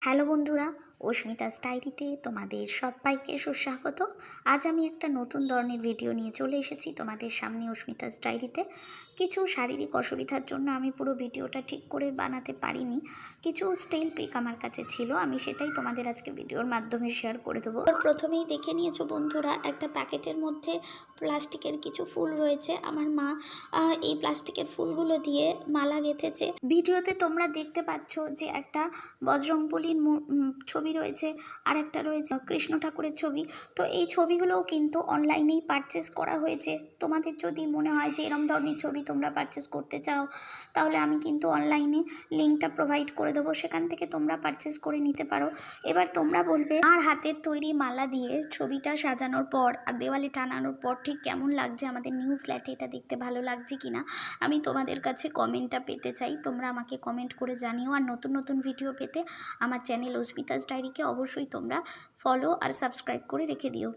Hello বন্ধুরা, অস্মিতাস ডায়েরিতে তোমাদের সবাইকে সুস্বাগত। আজ আমি একটা নতুন ধরনের ভিডিও নিয়ে চলে এসেছি তোমাদের সামনে অস্মিতাস ডায়েরিতে। কিছু শারীরিক অসুবিধার জন্য আমি পুরো ভিডিওটা ঠিক করে বানাতে পারিনি। কিছু স্টিল পিক আমার কাছে ছিল, আমি সেটাই তোমাদের আজকে ভিডিওর মাধ্যমে শেয়ার করে দেবো। প্রথমেই দেখে নিয়েছো বন্ধুরা, একটা প্যাকেটের মধ্যে প্লাস্টিকের কিছু ফুল রয়েছে। আমার মা এই প্লাস্টিকের ফুলগুলো দিয়ে মালা গেঁথেছে। ভিডিওতে তোমরা দেখতে পাচ্ছ যে একটা বজরংবলীর ছবি রয়েছে, আর একটা রয়েছে কৃষ্ণ ঠাকুরের ছবি। তো এই ছবিগুলোও কিন্তু অনলাইনেই পারচেস করা হয়েছে। তোমাদের যদি মনে হয় যে এরম ধরনের ছবি তোমরা পারচেস করতে চাও, তাহলে আমি কিন্তু অনলাইনে লিঙ্কটা প্রোভাইড করে দেবো, সেখান থেকে তোমরা পারচেস করে নিতে পারো। এবার তোমরা বলবে আর হাতের তৈরি মালা দিয়ে ছবিটা সাজানোর পর আর দেওয়ালে টানানোর পর ঠিক কেমন লাগছে, আমাদের নিউ ফ্ল্যাটে এটা দেখতে ভালো লাগছে কিনা। আমি তোমাদের কাছে কমেন্টটা পেতে চাই, তোমরা আমাকে কমেন্ট করে জানিও। আর নতুন নতুন ভিডিও পেতে আমার চ্যানেল অস্মিতাস ডায়েরিকে অবশ্যই তোমরা ফলো আর সাবস্ক্রাইব করে রেখে দিও।